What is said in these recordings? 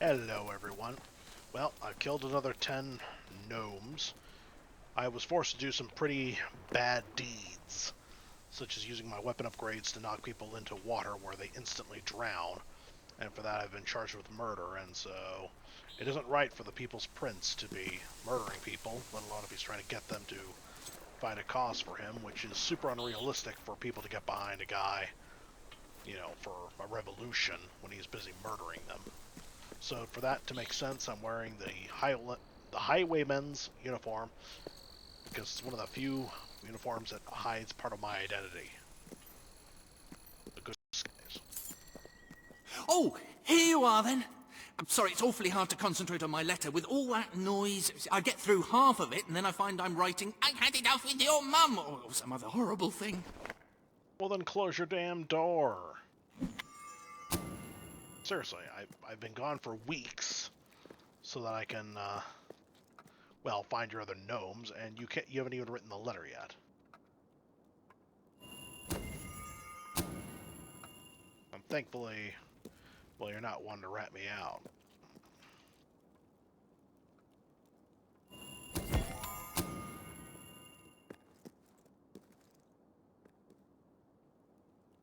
Hello, everyone. Well, I killed another 10 gnomes. I was forced to do some pretty bad deeds, such as using my weapon upgrades to knock people into water where they instantly drown, and for that I've been charged with murder, and so it isn't right for the People's Prince to be murdering people, let alone if he's trying to get them to find a cause for him, which is super unrealistic for people to get behind a guy, for a revolution when he's busy murdering them. So for that to make sense, I'm wearing the highwayman's uniform because it's one of the few uniforms that hides part of my identity. The good guys. Oh, here you are then. I'm sorry, it's awfully hard to concentrate on my letter. With all that noise, I get through half of it and then I find I'm writing, "I had it off with your mum," or some other horrible thing. Well, then close your damn door. Seriously, I've been gone for weeks so that I can, find your other gnomes, and you haven't even written the letter yet. And thankfully, well, you're not one to rat me out.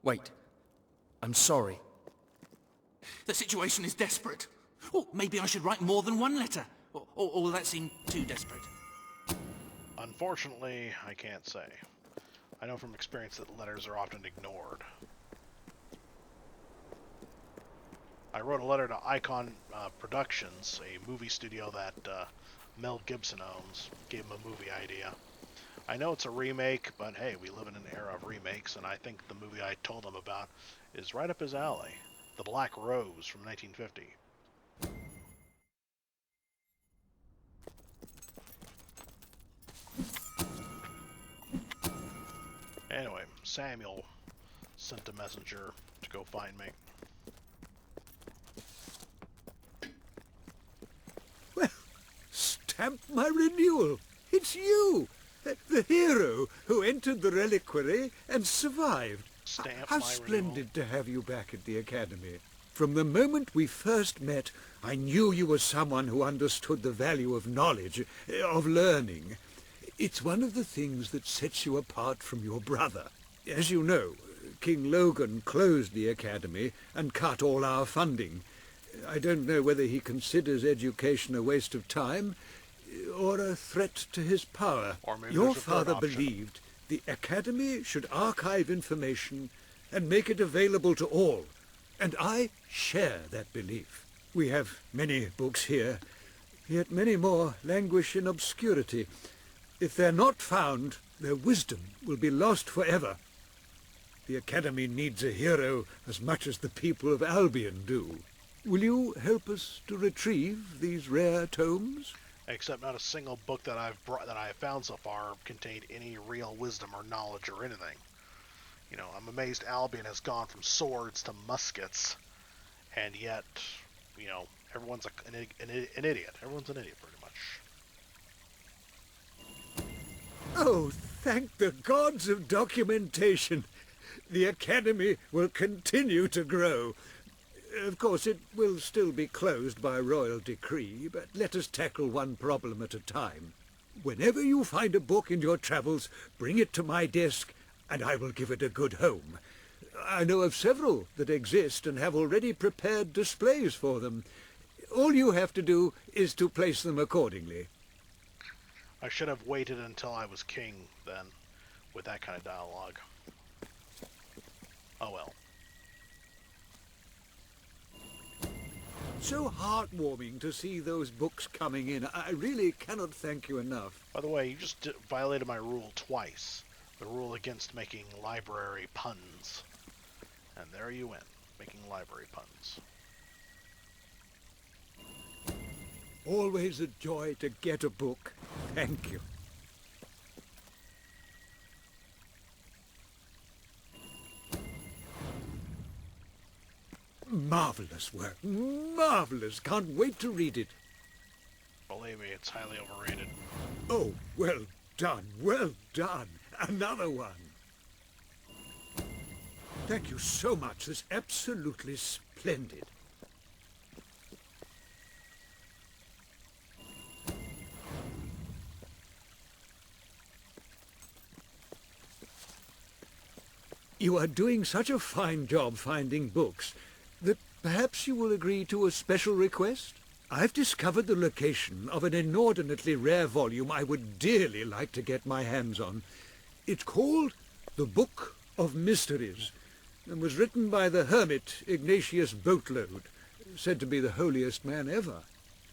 Wait. I'm sorry. The situation is desperate. Oh, maybe I should write more than one letter. Or will that seem too desperate? Unfortunately, I can't say. I know from experience that letters are often ignored. I wrote a letter to Icon Productions, a movie studio that Mel Gibson owns. Gave him a movie idea. I know it's a remake, but hey, we live in an era of remakes, and I think the movie I told him about is right up his alley. The Black Rose from 1950. Anyway, Samuel sent a messenger to go find me. Well, stamp my renewal. It's you, the hero who entered the reliquary and survived. Stamp How my splendid to have you back at the Academy. From the moment we first met, I knew you were someone who understood the value of knowledge, of learning. It's one of the things that sets you apart from your brother. As you know, King Logan closed the Academy and cut all our funding. I don't know whether he considers education a waste of time or a threat to his power. Or maybe Your there's a third father option. believed the Academy should archive information and make it available to all, and I share that belief. We have many books here, yet many more languish in obscurity. If they're not found, their wisdom will be lost forever. The Academy needs a hero as much as the people of Albion do. Will you help us to retrieve these rare tomes? Except not a single book that I have found so far contained any real wisdom or knowledge or anything. I'm amazed Albion has gone from swords to muskets, and yet, everyone's an idiot. Everyone's an idiot, pretty much. Oh, thank the gods of documentation. The Academy will continue to grow. Of course, it will still be closed by royal decree, but let us tackle one problem at a time. Whenever you find a book in your travels, bring it to my desk, and I will give it a good home. I know of several that exist and have already prepared displays for them. All you have to do is to place them accordingly. I should have waited until I was king, then, with that kind of dialogue. Oh well. So heartwarming to see those books coming in. I really cannot thank you enough. By the way, you just violated my rule twice. The rule against making library puns. And there you went, making library puns. Always a joy to get a book. Thank you. Marvelous work. Marvelous. Can't wait to read it. Believe me, it's highly overrated. Oh, well done. Well done. Another one. Thank you so much. That's absolutely splendid. You are doing such a fine job finding books that perhaps you will agree to a special request? I've discovered the location of an inordinately rare volume I would dearly like to get my hands on. It's called The Book of Mysteries, and was written by the hermit Ignatius Boatload, said to be the holiest man ever.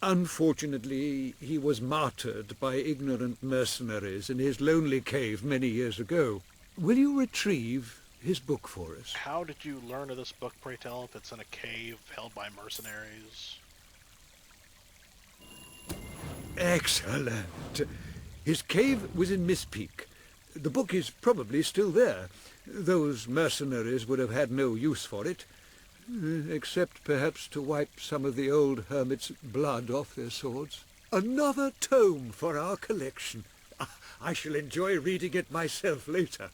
Unfortunately, he was martyred by ignorant mercenaries in his lonely cave many years ago. Will you retrieve his book for us? How did you learn of this book, pray tell, if it's in a cave held by mercenaries? Excellent. His cave was in Misspeak. The book is probably still there. Those mercenaries would have had no use for it, except perhaps to wipe some of the old hermit's blood off their swords. Another tome for our collection. I shall enjoy reading it myself later.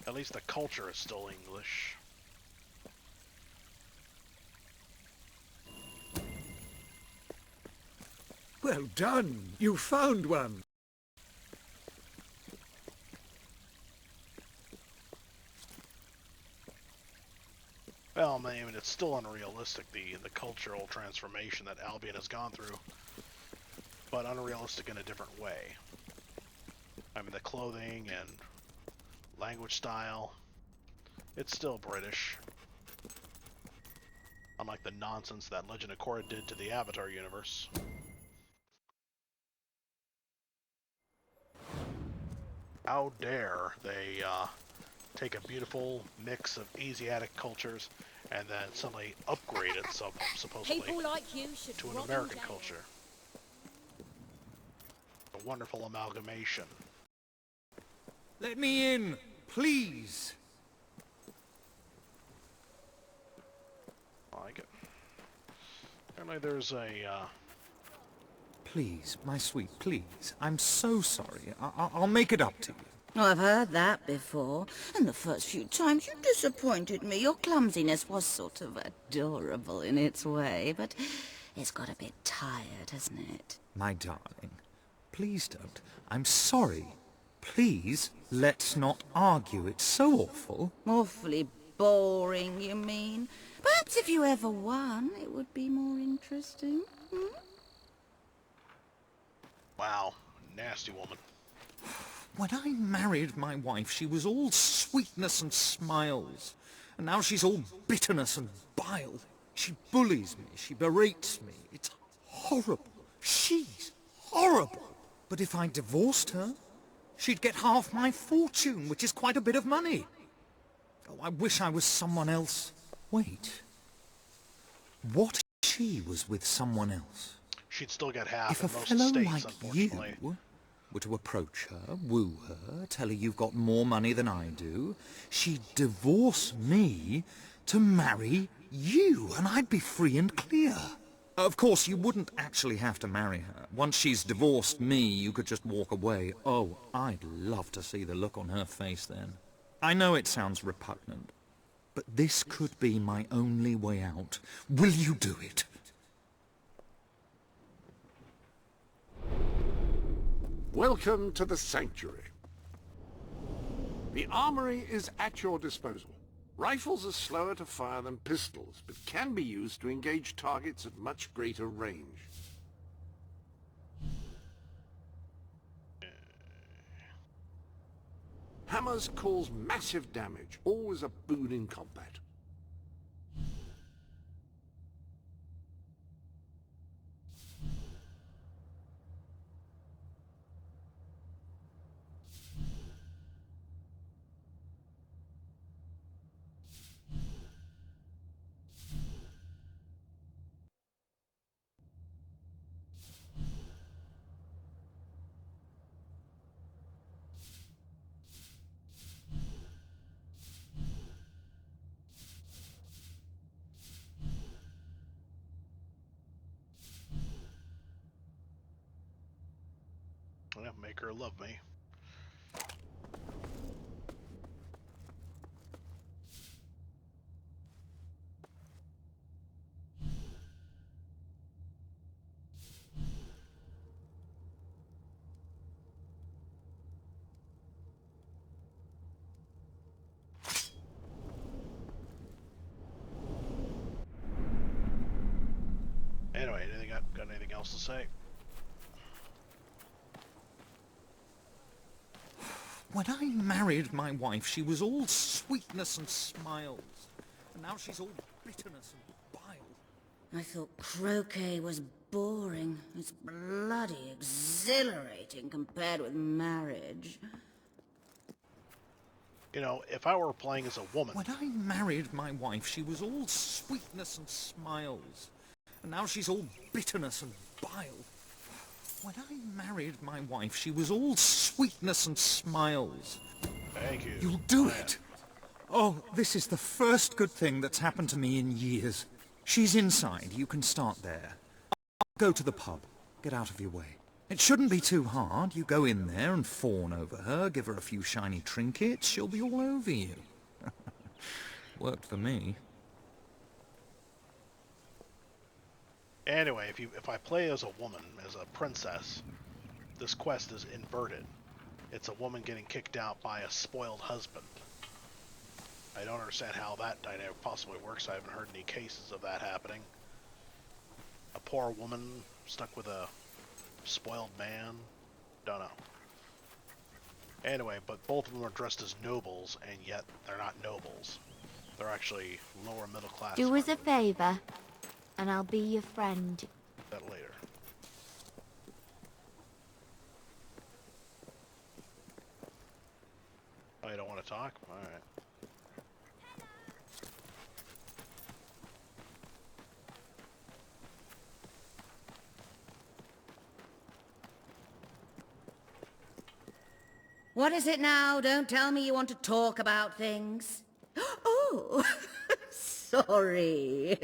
At least the culture is still English. Well done. You found one. Well, I mean, it's still unrealistic, the cultural transformation that Albion has gone through, but unrealistic in a different way. I mean, the clothing and language style, it's still British. Unlike the nonsense that Legend of Korra did to the Avatar universe. How dare they take a beautiful mix of Asiatic cultures and then suddenly upgrade it supposedly People like you should to an rot in American jail. culture. A wonderful amalgamation. Let me in, please. I like it. Apparently there's a, Please, my sweet, please. I'm so sorry. I'll make it up to you. I've heard that before, and the first few times you disappointed me. Your clumsiness was sort of adorable in its way, but it's got a bit tired, hasn't it? My darling, please don't. I'm sorry. Please, let's not argue. It's so awful. Awfully boring, you mean? Perhaps if you ever won, it would be more interesting. Hmm? wow, nasty woman. When I married my wife, she was all sweetness and smiles. And now she's all bitterness and bile. She bullies me. She berates me. It's horrible. She's horrible. But if I divorced her, she'd get half my fortune, which is quite a bit of money. Oh, I wish I was someone else. Wait. What if she was with someone else? She'd still get half If a in most fellow states, like unfortunately. you were to approach her, woo her, tell her you've got more money than I do, she'd divorce me to marry you, and I'd be free and clear. Of course, you wouldn't actually have to marry her. Once she's divorced me, you could just walk away. Oh, I'd love to see the look on her face then. I know it sounds repugnant, but this could be my only way out. Will you do it? Welcome to the Sanctuary. The armory is at your disposal. Rifles are slower to fire than pistols, but can be used to engage targets at much greater range. Hammers cause massive damage, always a boon in combat. Yeah, make her love me. Anyway, got anything else to say? When I married my wife, she was all sweetness and smiles. And now she's all bitterness and bile. I thought croquet was boring. It's bloody exhilarating compared with marriage. You know, if I were playing as a woman, When I married my wife, she was all sweetness and smiles. And now she's all bitterness and bile. When I married my wife, she was all sweetness and smiles. thank you. You'll do it! Oh, this is the first good thing that's happened to me in years. She's inside. You can start there. I'll go to the pub. Get out of your way. It shouldn't be too hard. You go in there and fawn over her, give her a few shiny trinkets, she'll be all over you. Worked for me. Anyway, if I play as a woman, as a princess, this quest is inverted. It's a woman getting kicked out by a spoiled husband. I don't understand how that dynamic possibly works. I haven't heard any cases of that happening. A poor woman stuck with a spoiled man? Don't know. Anyway, but both of them are dressed as nobles, and yet they're not nobles. They're actually lower middle class. Do us a favor, and I'll be your friend. That later. Oh, you don't want to talk? Alright. What is it now? Don't tell me you want to talk about things. Oh, sorry.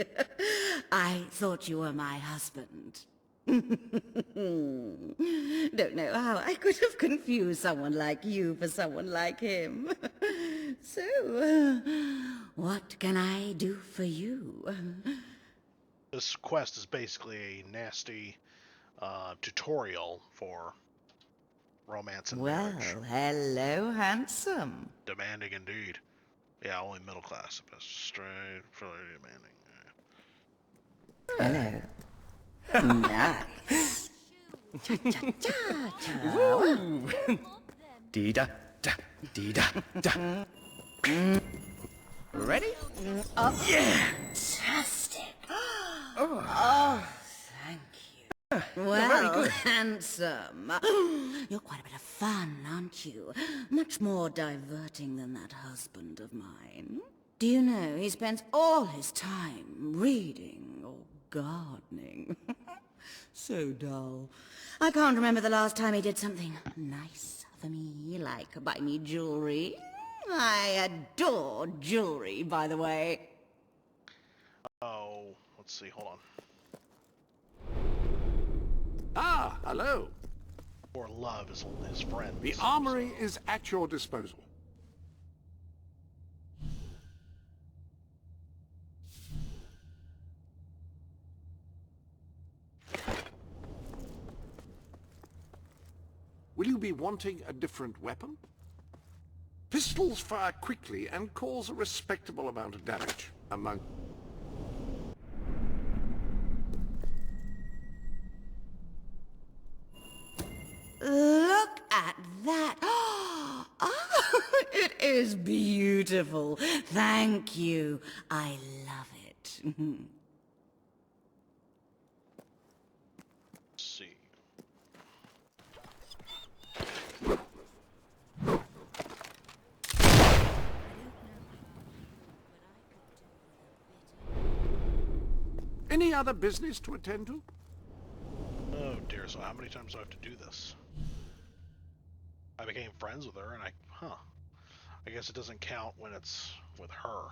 I thought you were my husband. Don't know how I could have confused someone like you for someone like him. So, what can I do for you? This quest is basically a nasty tutorial for romance and Well, marriage. hello, handsome. Demanding indeed. Yeah, only middle class. Straight, fairly demanding. Hello. Nice. Cha-cha-cha-cha. Dee da da, dee da da. Ready? Fantastic. Oh, thank you. Well, handsome. You're quite a bit of fun, aren't you? Much more diverting than that husband of mine. Do you know he spends all his time reading or gardening? So dull. I can't remember the last time he did something nice for me, like buy me jewelry. I adore jewelry, by the way. Oh, let's see, hold on. Ah, hello. Or love is his friend. The armory is at your disposal. Will you be wanting a different weapon? Pistols fire quickly and cause a respectable amount of damage. Among... Look at that. Oh, it is beautiful. Thank you. I love it. Let's see. Any other business to attend to? Oh dear, so how many times do I have to do this? I became friends with her and I guess it doesn't count when it's with her.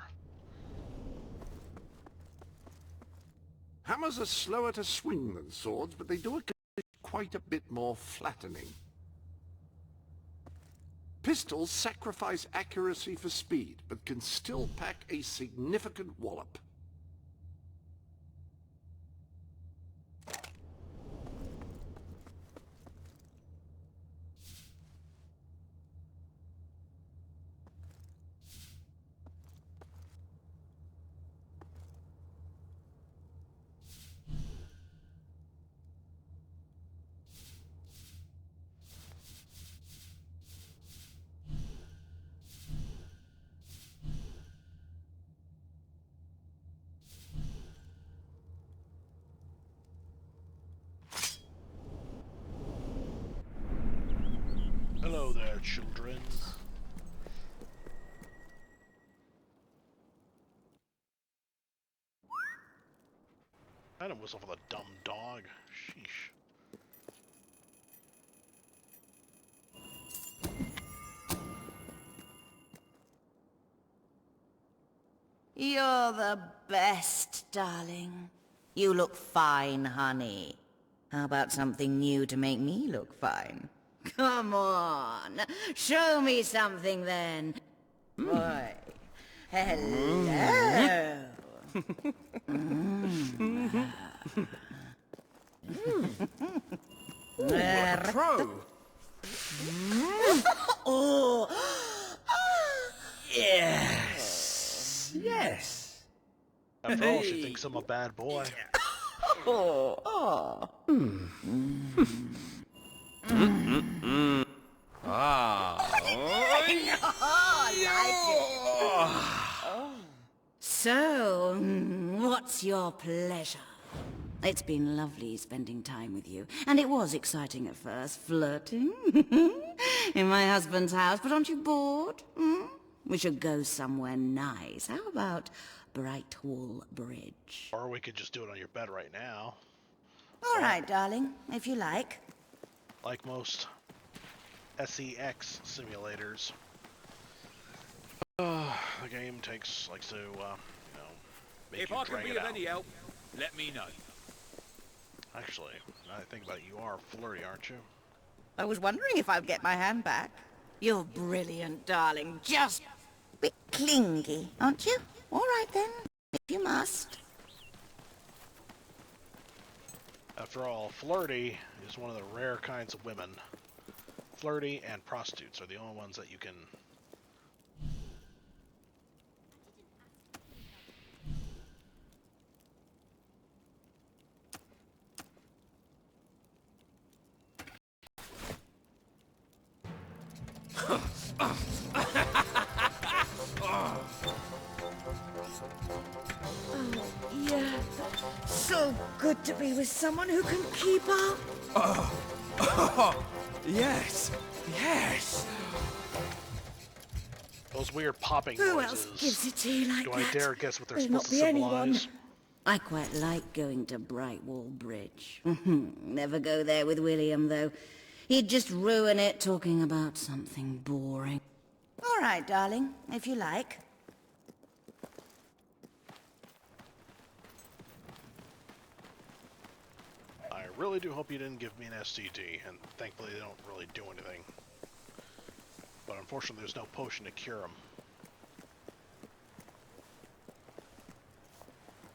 Hammers are slower to swing than swords, but they do it quite a bit more flattening. Pistols sacrifice accuracy for speed, but can still pack a significant wallop. children. I didn't whistle for the dumb dog. Sheesh. You're the best, darling. You look fine, honey. How about something new to make me look fine? Come on, show me something then. Boy, hello. Crow! Oh, Yes! Yes! After all, she thinks I'm a bad boy. oh. So, what's your pleasure? It's been lovely spending time with you, and it was exciting at first, flirting in my husband's house, but aren't you bored? We should go somewhere nice. How about Brightwall Bridge? Or we could just do it on your bed right now. All right, darling, if you like. Like most SEX simulators. The game likes to, make If you I can drag be it of out. any help, let me know. Actually, now that I think about it, you are flirty, aren't you? I was wondering if I'd get my hand back. You're brilliant, darling. Just a bit clingy, aren't you? All right then, if you must. After all, flirty is one of the rare kinds of women. Flirty and prostitutes are the only ones that you can... Yeah, so good to be with someone who can keep up. Yes! Yes! Those weird popping Who noises. else gives it to you like Do that? I dare guess what they're There'll supposed not to be anyone. symbolize? I quite like going to Brightwall Bridge. Never go there with William, though. He'd just ruin it talking about something boring. All right, darling, if you like. I really do hope you didn't give me an STD, and thankfully they don't really do anything. But unfortunately there's no potion to cure them.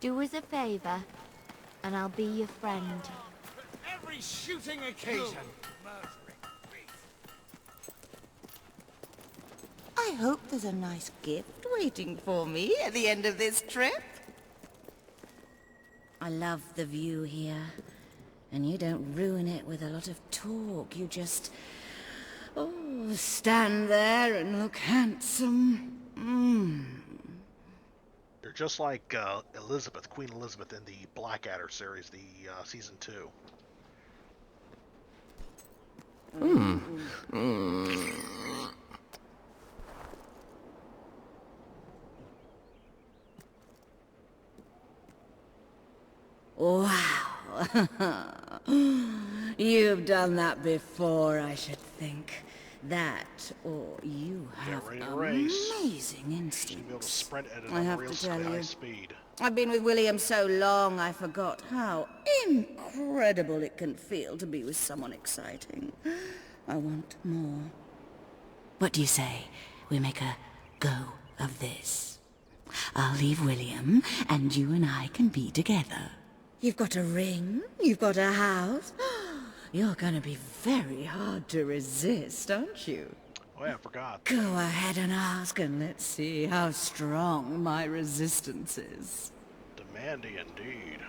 Do us a favor, and I'll be your friend. Every shooting occasion. I hope there's a nice gift waiting for me at the end of this trip. I love the view here. And you don't ruin it with a lot of talk. You just... stand there and look handsome. You're just like Elizabeth, Queen Elizabeth in the Blackadder series, the season 2. Wow. You've done that before, I should think. That, or you have ready to race. amazing You instincts. should be able to sprint at I a have real to tell high you. speed. I've been with William so long, I forgot how incredible it can feel to be with someone exciting. I want more. What do you say we make a go of this? I'll leave William, and you and I can be together. You've got a ring, you've got a house. You're gonna be very hard to resist, aren't you? Oh yeah, I forgot. Go ahead and ask, and let's see how strong my resistance is. Demanding indeed.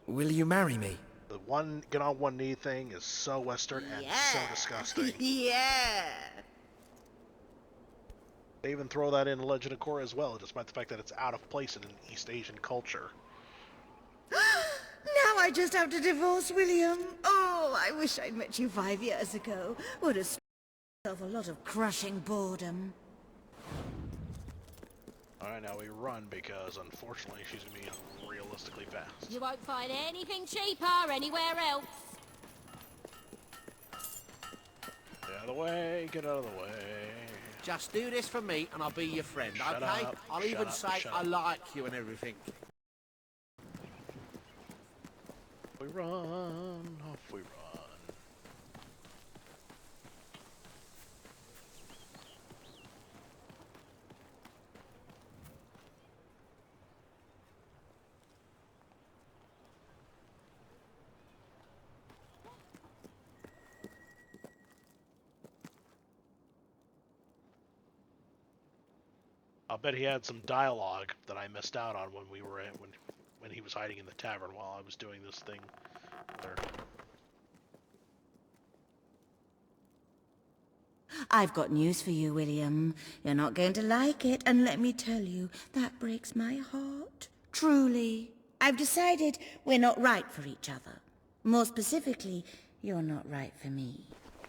Will you marry me? The one get on one knee thing is so Western and so disgusting. Yeah. They even throw that in Legend of Korra as well, despite the fact that it's out of place in an East Asian culture. Now I just have to divorce William. Oh, I wish I'd met you 5 years ago. Would have spared myself a lot of crushing boredom. Alright, now we run because unfortunately she's gonna be unrealistically fast. You won't find anything cheaper anywhere else. Get out of the way, get out of the way. Just do this for me and I'll be your friend, Shut okay? up, I'll shut even up, say shut I up. like you and everything. We run, off we run. I'll bet he had some dialogue that I missed out on when we were at, when he was hiding in the tavern while I was doing this thing. There. I've got news for you, William. You're not going to like it, and let me tell you, that breaks my heart. Truly. I've decided we're not right for each other. More specifically, you're not right for me.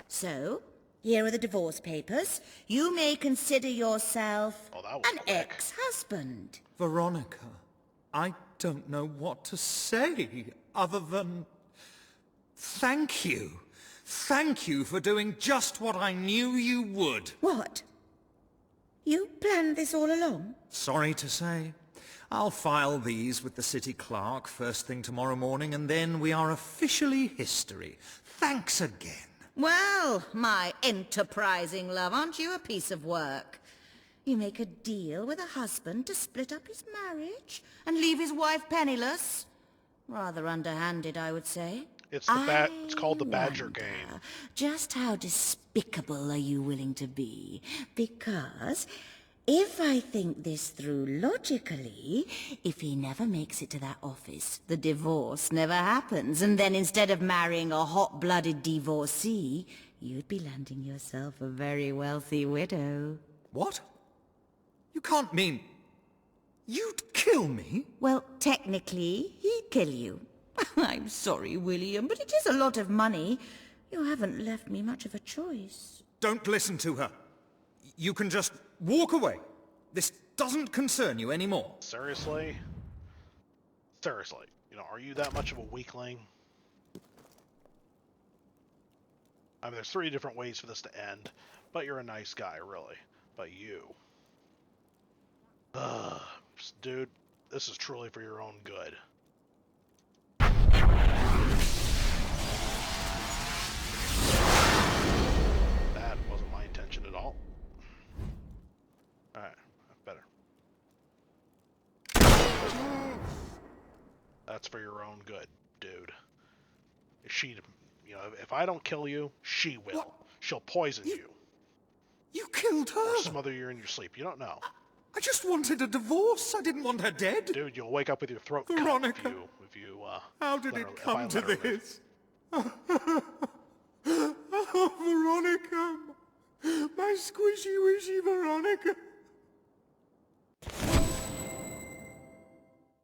So, here are the divorce papers. You may consider yourself Oh, that was an quick. ex-husband. Veronica, I don't know what to say other than thank you. Thank you for doing just what I knew you would. What? You planned this all along? Sorry to say. I'll file these with the city clerk first thing tomorrow morning, and then we are officially history. Thanks again. Well, my enterprising love, aren't you a piece of work? You make a deal with a husband to split up his marriage and leave his wife penniless? Rather underhanded, I would say. It's called the Badger game. Just how despicable are you willing to be? Because if I think this through logically, if he never makes it to that office, the divorce never happens, and then instead of marrying a hot-blooded divorcee, you'd be landing yourself a very wealthy widow. What? You can't mean... You'd kill me? Well, technically, he'd kill you. I'm sorry, William, but it is a lot of money. You haven't left me much of a choice. Don't listen to her. You can just walk away. This doesn't concern you anymore. Seriously? Seriously. You know, are you that much of a weakling? I mean, there's 3 different ways for this to end, but you're a nice guy, really. But you... dude, this is truly for your own good. That wasn't my intention at all. Alright, better. That's for your own good, dude. She, you know, if I don't kill you, she will. What? She'll poison you. You killed her! Or smother you in your sleep. You don't know. I just wanted a divorce. I didn't want her dead. Dude, you'll wake up with your throat Veronica, cut if you how did let it her- if I come to let her live. this? Oh, Veronica. My squishy wishy Veronica.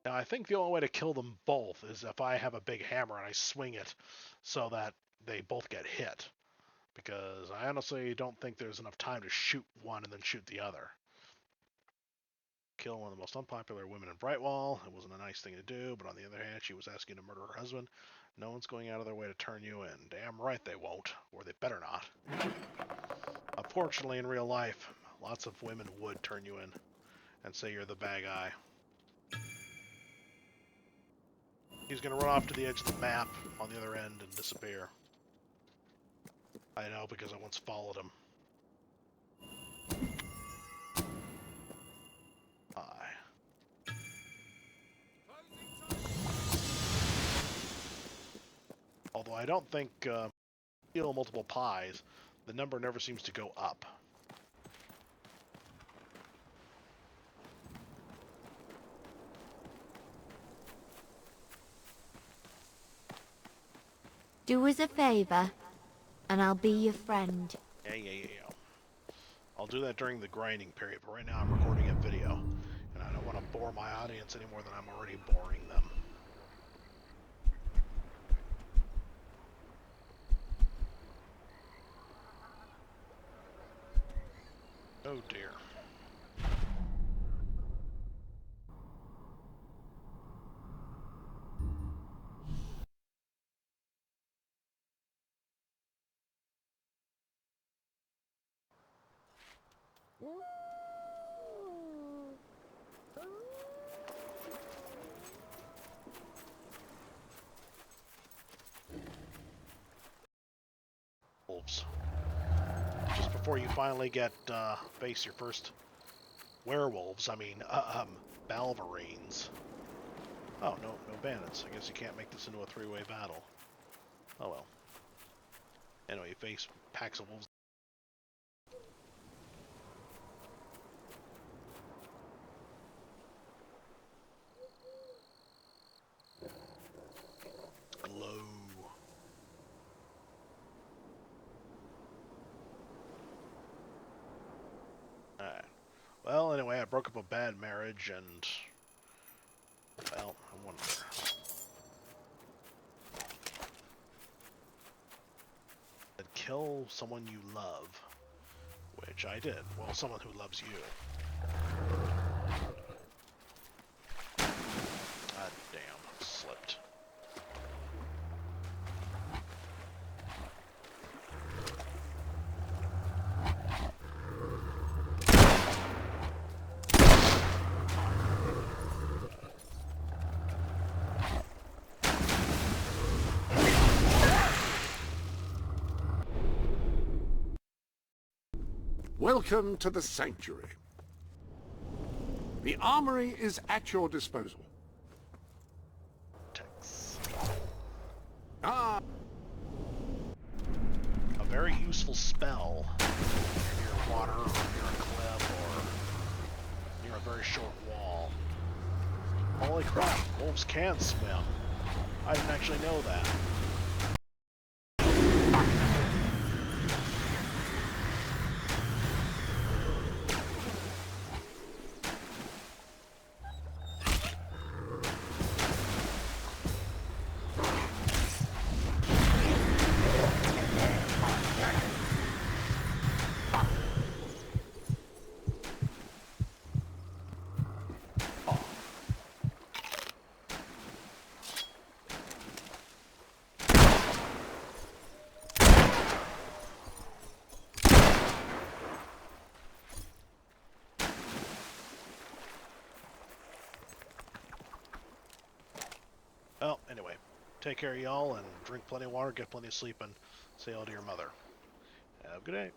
Now, I think the only way to kill them both is if I have a big hammer and I swing it so that they both get hit. Because I honestly don't think there's enough time to shoot one and then shoot the other. Kill one of the most unpopular women in Brightwall. It wasn't a nice thing to do, but on the other hand, she was asking to murder her husband. No one's going out of their way to turn you in. Damn right they won't, or they better not. Unfortunately, in real life, lots of women would turn you in and say you're the bad guy. He's gonna run off to the edge of the map on the other end and disappear. I know, because I once followed him. Although I don't think steal multiple pies, the number never seems to go up. Do us a favor, and I'll be your friend. Yeah. I'll do that during the grinding period, but right now I'm recording a video, and I don't want to bore my audience any more than I'm already boring them. Oh dear. Wolves. Just before you finally get face your first werewolves, I mean, Balverines. Oh, no bandits. I guess you can't make this into a three-way battle. Oh well. Anyway, you face packs of wolves. Glow. Alright. Well, anyway, I broke up a bad marriage and... Well, I wonder... I'd kill someone you love. Which I did. Well, someone who loves you. Ah, damn. Slipped. Welcome to the Sanctuary. The armory is at your disposal. Tex. Ah, A very useful spell near water or near a cliff or near a very short wall. Holy crap, wolves can swim. I didn't actually know that. Well, anyway, take care of y'all and drink plenty of water, get plenty of sleep, and say hello to your mother. Have a good day.